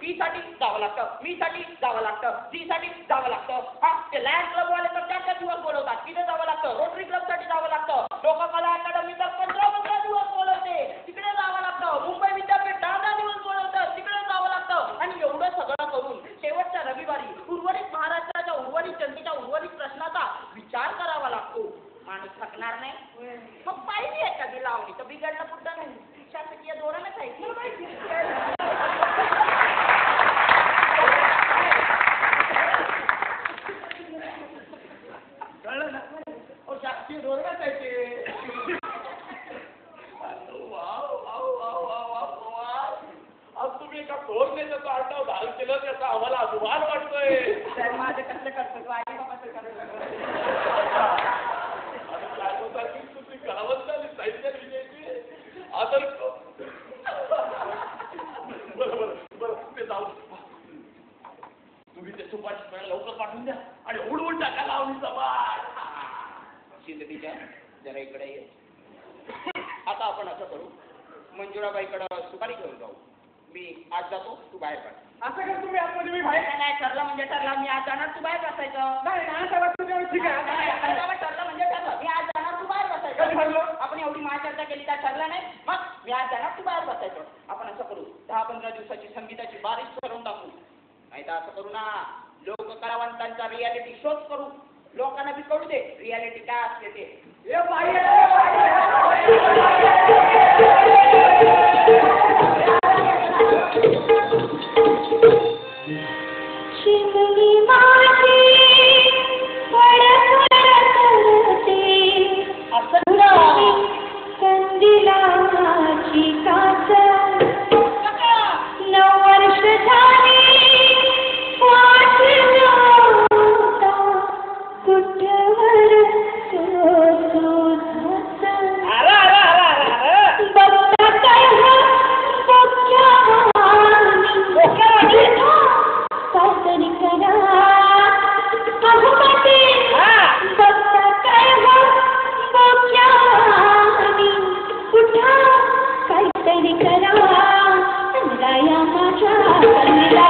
E साठी जावं लागतं, मी साठी जावं लागतं, सी साठी जावं लागतं. हा ते लॅन्ड क्लब वाले तर 4-4 दिवस बोलवतात, तिथे जावं लागतं. रोटरी क्लब साठी जावं लागतं. लोककला अकादमी तर 15-15 दिवस बोलवते, तिकडे जावं लागतं. मुंबई विद्यापीठ 10-10 दिवस बोलवतं, तिकडे जावं लागतं. आणि एवढं सगळं करून शेवटच्या रविवारी उर्वरित महाराष्ट्राच्या उर्वरित जनतेच्या उर्वरित प्रश्नाचा विचार करावा लागतो. माणूस थकणार नाही. मग पाहिजे एखादी लावणी तर बिघडलं कुठं नाही, शासकीय धोरणच आहे की. कळलं ना? शासकीय धोरणच आहे ते. तुम्ही एका धोरणेचं कार्टाव धारण केलं त्याचा आम्हाला अभिमान वाटतोय. माझे कसले करतो आई बाबाचं करतो. तुम्ही कलावंत आणि साहित्य विजयची आदर. बरं ते जाऊ. तुम्ही ते सुपारी लवकर पाठवून द्या आणि उडवून टाका लावणी सभाट. शिंदे जरा इकडे ये. आता आपण असं करू, मंजुळाबाईकडं सुपारी घेऊन जाऊ. मी आज जातो, तू बाहेर पड. असं का तुम्ही आतमध्ये मी बाहेर नाही ठरलं म्हणजे ठरलं. मी आज जाणार, तू बाहेर बसायचं. नाही ठीक आहे. ठरलं म्हणजे ठरलं. मी आज जाणार, तू बाहेर बसायचं. ठरलं. आपण एवढी महाचर्चा केली तर ठरलं नाही. मग मी आज जाणार, तू बाहेर बसायचं. आपण असं करू, 10-15 दिवसाची संगीताची बारिश करून टाकू. नाही तर असं करू ना, लोक कलावंतांचा रियालिटी शोज करू. लोकांना बी कळू दे रियालिटी काय असते ते. चिमणी माझी फडफड करते, कंदिलाची काच 9 वर्ष झाली वाट नव्हता कुठवर बघता काय काहीतरी करा बघता काय उठा काहीतरी करा राया माझ्या कंदीला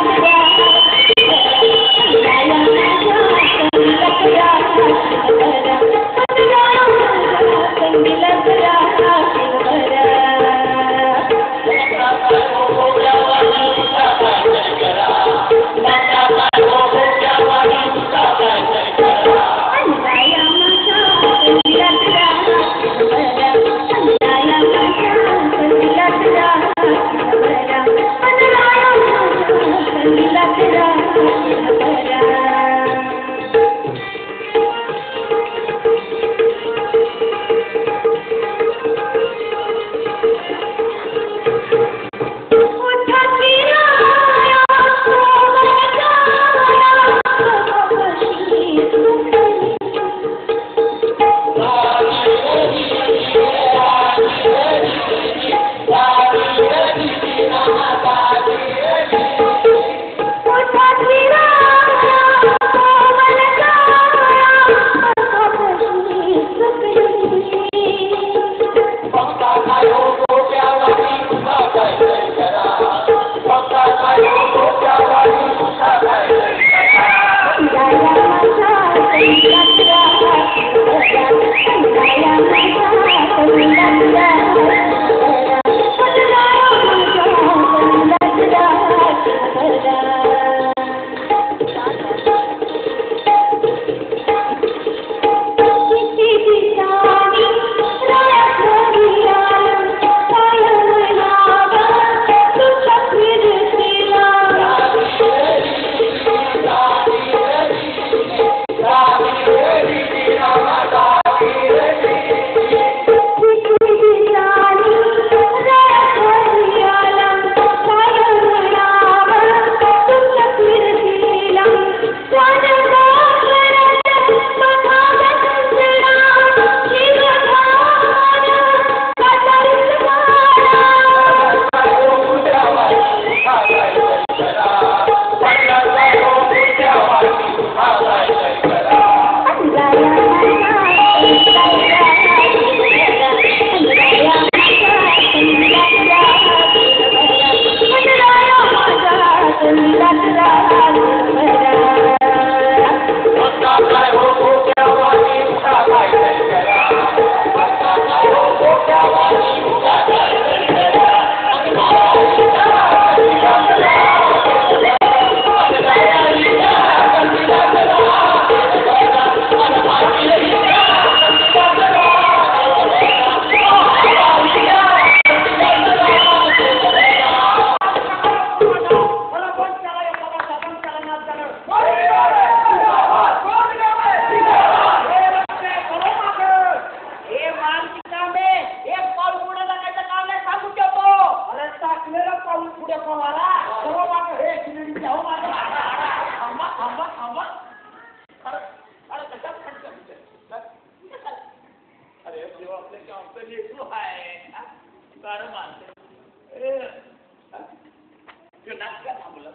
ते नाटक थांबलं.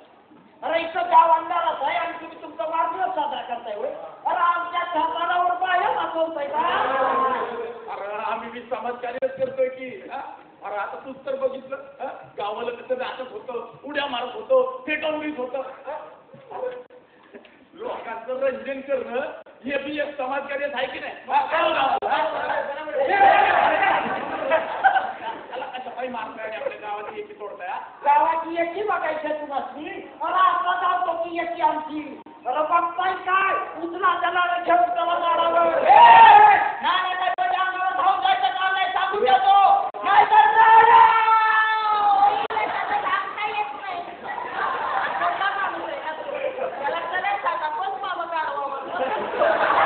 अरे इथं गाव अंधारात आहे आणि तुम्ही तुमचा वाढदिवस साजरा करताय होय. अरे आमच्या ठिकाणावर बाया मागवताय का? अरे आम्ही बी समाजकार्यच करतोय की हा? अरे आता तूच तर बघितलं हा? गावाला कसं नाटक होतं, उड्या मारत होतो, फेटाउडीत होतं हा? लोकांचं रंजन करणं हे बी एक समाजकार्यच आहे की नाही? त्याला कशा काही मारताय आणि आपल्या गावाची एकी तोडताय हा? गावाची एकी बघायची तुम्हाला. अरे आता जातो की एकी आमची. अरे बघताय काय उचला त्याला घेऊन त्याला गाडावर. नाही काय तुझ्या अंगावर धावून जायचं काम नाही सांगून देतो. नाही तर त्याला करायचं सांगा कोण बाबा गाडवा.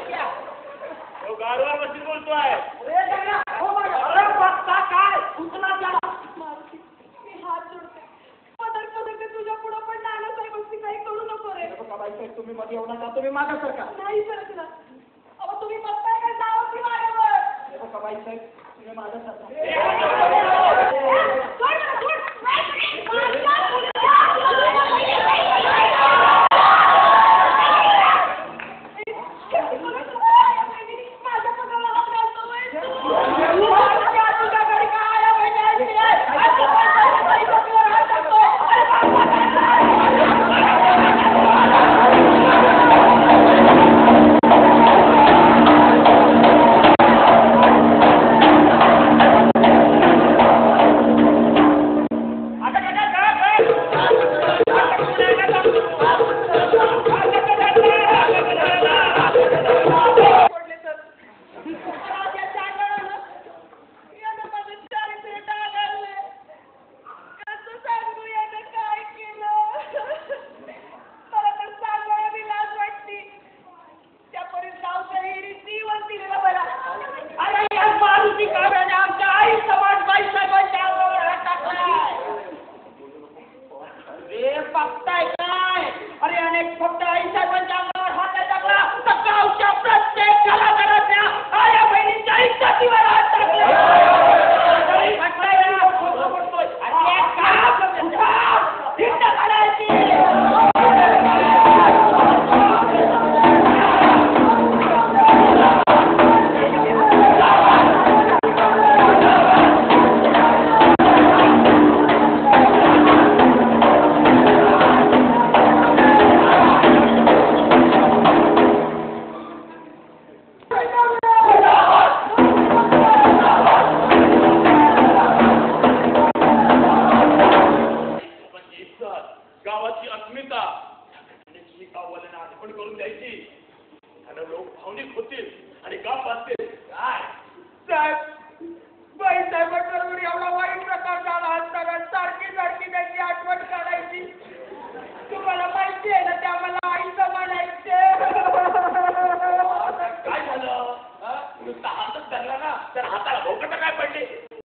तो गाडवा कशी बोलतोय? अरे बघता काय उचला त्याला. मी हात जोडते. पदर तुझ्या पुढं पण नानासाहेबांची काही करू नको रे. बाईसाहेब तुम्ही मध्ये येऊ नका, तुम्ही मागा सरका. नाही सरकणार. अहो तुम्ही बघताय का नाव की माझ्यावर? बाईसाहेब तुम्ही मागा सरका.